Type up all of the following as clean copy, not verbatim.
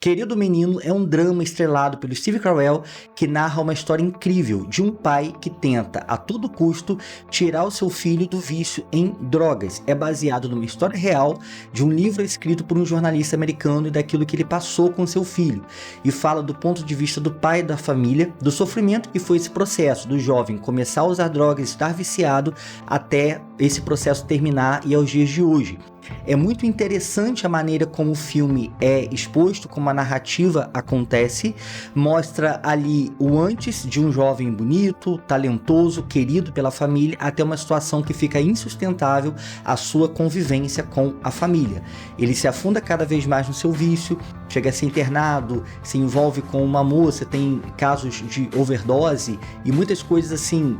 Querido Menino é um drama estrelado pelo Steve Carell que narra uma história incrível de um pai que tenta a todo custo tirar o seu filho do vício em drogas. É baseado numa história real de um livro escrito por um jornalista americano e daquilo que ele passou com seu filho, e fala do ponto de vista do pai e da família, do sofrimento que foi esse processo do jovem começar a usar drogas, estar viciado, até esse processo terminar e aos dias de hoje. É muito interessante a maneira como o filme é exposto, como a narrativa acontece. Mostra ali o antes de um jovem bonito, talentoso, querido pela família, até uma situação que fica insustentável a sua convivência com a família. Ele se afunda cada vez mais no seu vício, chega a ser internado, se envolve com uma moça, tem casos de overdose e muitas coisas assim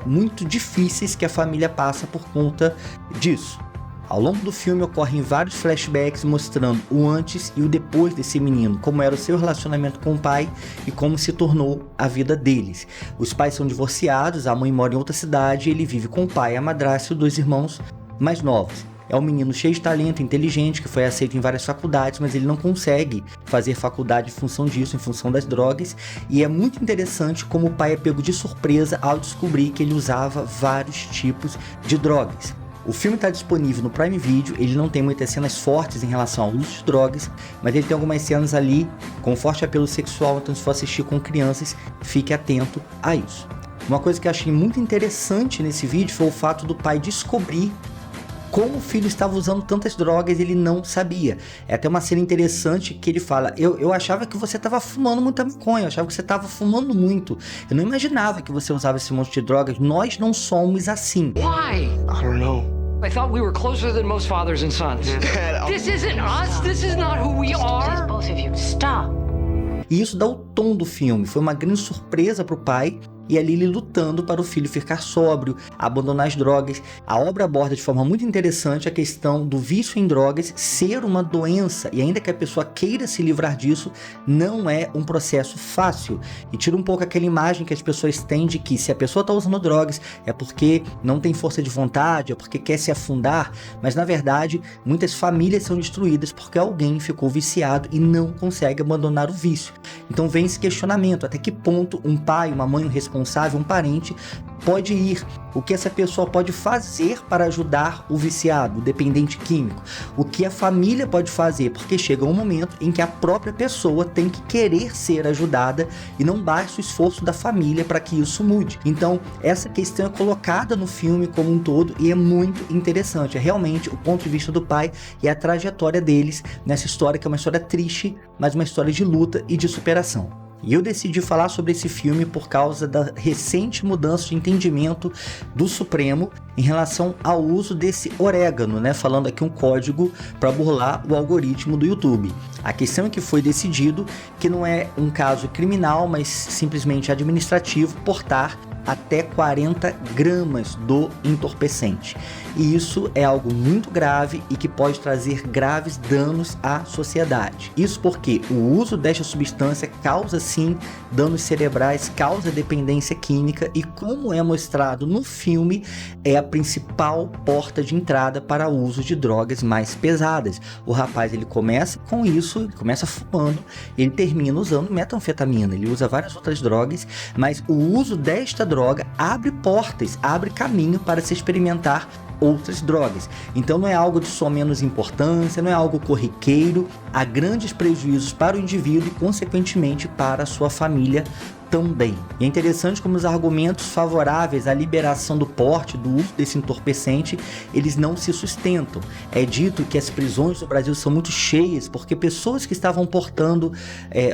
muito difíceis que a família passa por conta disso. Ao longo do filme ocorrem vários flashbacks mostrando o antes e o depois desse menino, como era o seu relacionamento com o pai e como se tornou a vida deles. Os pais são divorciados, a mãe mora em outra cidade e ele vive com o pai, a madrasta e os 2 irmãos mais novos. É um menino cheio de talento, inteligente, que foi aceito em várias faculdades, mas ele não consegue fazer faculdade em função disso, em função das drogas. E é muito interessante como o pai é pego de surpresa ao descobrir que ele usava vários tipos de drogas. O filme está disponível no Prime Video, ele não tem muitas cenas fortes em relação ao uso de drogas, mas ele tem algumas cenas ali com forte apelo sexual, então se for assistir com crianças, fique atento a isso. Uma coisa que eu achei muito interessante nesse vídeo foi o fato do pai descobrir como o filho estava usando tantas drogas e ele não sabia. É até uma cena interessante que ele fala: eu achava que você estava fumando muita maconha, eu achava que você estava fumando muito. Eu não imaginava que você usava esse monte de drogas. Nós não somos assim. Why? I don't know. I thought we were closer than most fathers and sons. Dad, This isn't us. This is not who we are. Both of you, stop. E isso dá o tom do filme. Foi uma grande surpresa para o pai. E ali ele lutando para o filho ficar sóbrio, abandonar as drogas. A obra aborda de forma muito interessante a questão do vício em drogas ser uma doença, e ainda que a pessoa queira se livrar disso, não é um processo fácil. E tira um pouco aquela imagem que as pessoas têm de que se a pessoa está usando drogas é porque não tem força de vontade, é porque quer se afundar, mas na verdade muitas famílias são destruídas porque alguém ficou viciado e não consegue abandonar o vício. Então vem esse questionamento: até que ponto um pai, uma mãe, um responsável, um parente pode ir, o que essa pessoa pode fazer para ajudar o viciado, o dependente químico, o que a família pode fazer, porque chega um momento em que a própria pessoa tem que querer ser ajudada e não basta o esforço da família para que isso mude. Então essa questão é colocada no filme como um todo e é muito interessante. É realmente o ponto de vista do pai e a trajetória deles nessa história, que é uma história triste, mas uma história de luta e de superação. E eu decidi falar sobre esse filme por causa da recente mudança de entendimento do Supremo em relação ao uso desse orégano, né? Falando aqui um código para burlar o algoritmo do YouTube. A questão é que foi decidido que não é um caso criminal, mas simplesmente administrativo, portar até 40 gramas do entorpecente. E isso é algo muito grave e que pode trazer graves danos à sociedade. Isso porque o uso desta substância causa sim danos cerebrais, causa dependência química e, como é mostrado no filme, é a principal porta de entrada para o uso de drogas mais pesadas. O rapaz, ele começa com isso, ele começa fumando, ele termina usando metanfetamina, ele usa várias outras drogas, mas o uso desta droga abre portas, abre caminho para se experimentar outras drogas. Então não é algo de só menos importância, não é algo corriqueiro, há grandes prejuízos para o indivíduo e consequentemente para a sua família também. E é interessante como os argumentos favoráveis à liberação do porte, do uso desse entorpecente, eles não se sustentam. É dito que as prisões do Brasil são muito cheias porque pessoas que estavam portando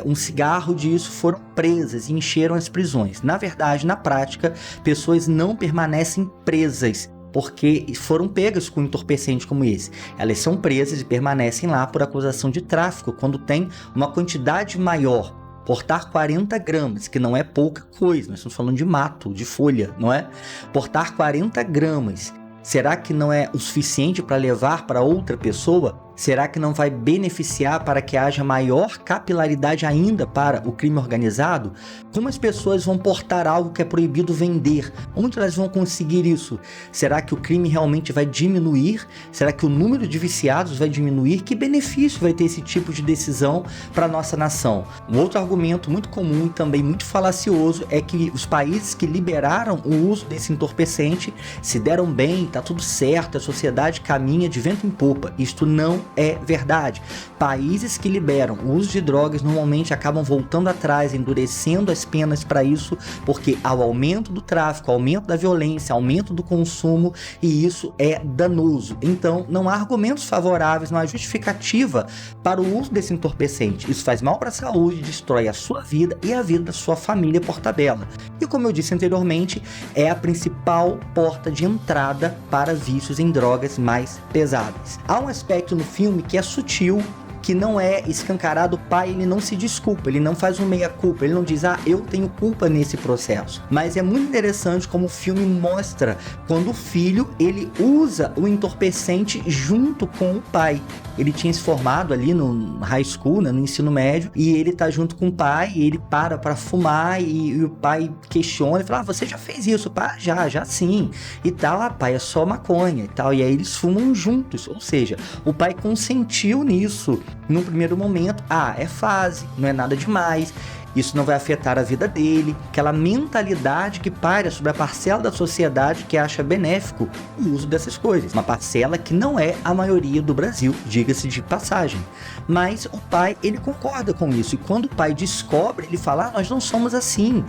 um cigarro disso foram presas e encheram as prisões. Na verdade, na prática, pessoas não permanecem presas porque foram pegas com entorpecente como esse. Elas são presas e permanecem lá por acusação de tráfico quando tem uma quantidade maior. Portar 40 gramas, que não é pouca coisa, nós estamos falando de mato, de folha, não é? Portar 40 gramas, será que não é o suficiente para levar para outra pessoa? Será que não vai beneficiar para que haja maior capilaridade ainda para o crime organizado? Como as pessoas vão portar algo que é proibido vender? Onde elas vão conseguir isso? Será que o crime realmente vai diminuir? Será que o número de viciados vai diminuir? Que benefício vai ter esse tipo de decisão para a nossa nação? Um outro argumento muito comum e também muito falacioso é que os países que liberaram o uso desse entorpecente se deram bem, tá tudo certo, a sociedade caminha de vento em popa. Isto não é verdade. Países que liberam o uso de drogas normalmente acabam voltando atrás, endurecendo as penas para isso, porque há o aumento do tráfico, aumento da violência, aumento do consumo, e isso é danoso. Então, não há argumentos favoráveis, não há justificativa para o uso desse entorpecente. Isso faz mal para a saúde, destrói a sua vida e a vida da sua família por tabela. E como eu disse anteriormente, é a principal porta de entrada para vícios em drogas mais pesadas. Há um aspecto no filme que é sutil, que não é escancarado. O pai, ele não se desculpa, ele não faz um meia-culpa, ele não diz, eu tenho culpa nesse processo. Mas é muito interessante como o filme mostra quando o filho, ele usa o entorpecente junto com o pai. Ele tinha se formado ali no high school, né, no ensino médio, e ele tá junto com o pai, e ele para fumar, e o pai questiona, e fala, você já fez isso? Pá, já sim, e tal, pai, é só maconha, e tal, e aí eles fumam juntos, ou seja, o pai consentiu nisso. Num primeiro momento, é fase, não é nada demais, isso não vai afetar a vida dele, aquela mentalidade que paira sobre a parcela da sociedade que acha benéfico o uso dessas coisas. Uma parcela que não é a maioria do Brasil, diga-se de passagem. Mas o pai, ele concorda com isso, e quando o pai descobre, ele fala, nós não somos assim.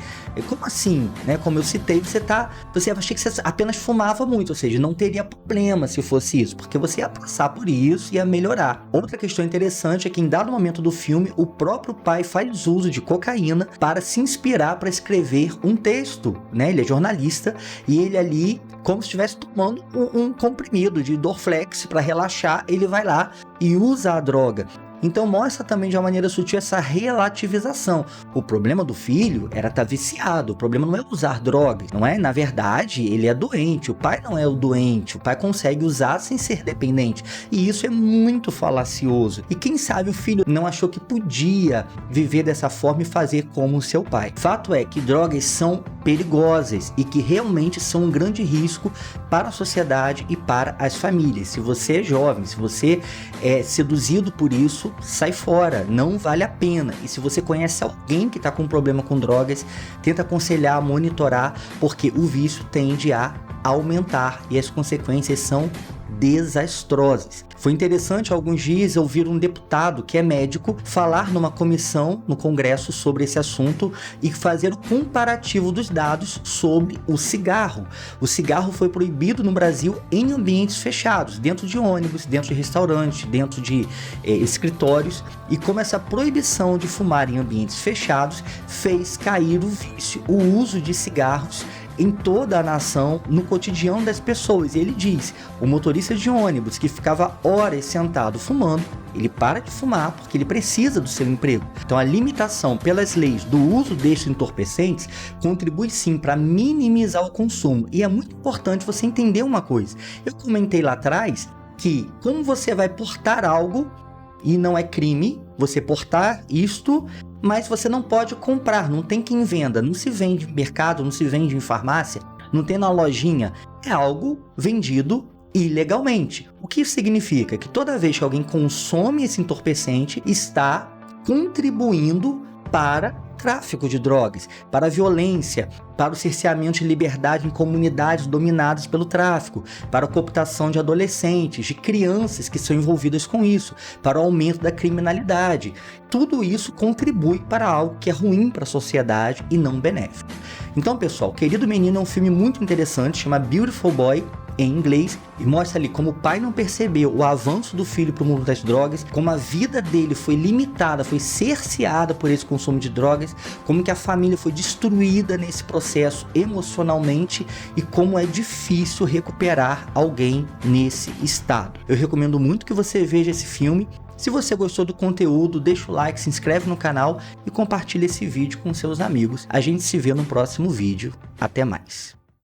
Como assim? Né? Como eu citei, você achei que você apenas fumava muito, ou seja, não teria problema se fosse isso, porque você ia passar por isso e ia melhorar. Outra questão interessante é que em dado momento do filme, o próprio pai faz uso de cocaína para se inspirar para escrever um texto, né? Ele é jornalista e ele ali, como se estivesse tomando um comprimido de Dorflex para relaxar, ele vai lá e usa a droga. Então mostra também de uma maneira sutil essa relativização. O problema do filho era estar viciado, o problema não é usar drogas, não é? Na verdade, ele é doente, o pai não é o doente, o pai consegue usar sem ser dependente. E isso é muito falacioso. E quem sabe o filho não achou que podia viver dessa forma e fazer como o seu pai. Fato é que drogas são perigosas e que realmente são um grande risco para a sociedade e para as famílias. Se você é jovem, se você é seduzido por isso, sai fora, não vale a pena. E se você conhece alguém que está com problema com drogas, tenta aconselhar, monitorar, porque o vício tende a aumentar e as consequências são desastrosas. Foi interessante alguns dias ouvir um deputado que é médico falar numa comissão no Congresso sobre esse assunto e fazer o comparativo dos dados sobre o cigarro. O cigarro foi proibido no Brasil em ambientes fechados, dentro de ônibus, dentro de restaurantes, dentro de escritórios, e como essa proibição de fumar em ambientes fechados fez cair o vício, o uso de cigarros em toda a nação, no cotidiano das pessoas. E ele diz, o motorista de ônibus que ficava horas sentado fumando, ele para de fumar porque ele precisa do seu emprego. Então a limitação pelas leis do uso destes entorpecentes contribui sim para minimizar o consumo. E é muito importante você entender uma coisa. Eu comentei lá atrás que como você vai portar algo, e não é crime você portar isto, mas você não pode comprar, não tem quem venda, não se vende em mercado, não se vende em farmácia, não tem na lojinha, é algo vendido ilegalmente. O que isso significa? Que toda vez que alguém consome esse entorpecente, está contribuindo para tráfico de drogas, para a violência, para o cerceamento de liberdade em comunidades dominadas pelo tráfico, para a cooptação de adolescentes, de crianças que são envolvidas com isso, para o aumento da criminalidade. Tudo isso contribui para algo que é ruim para a sociedade e não benéfico. Então, pessoal, Querido Menino é um filme muito interessante, chama Beautiful Boy, em inglês, e mostra ali como o pai não percebeu o avanço do filho para o mundo das drogas, como a vida dele foi limitada, foi cerceada por esse consumo de drogas, como que a família foi destruída nesse processo emocionalmente e como é difícil recuperar alguém nesse estado. Eu recomendo muito que você veja esse filme. Se você gostou do conteúdo, deixa o like, se inscreve no canal e compartilha esse vídeo com seus amigos. A gente se vê no próximo vídeo. Até mais!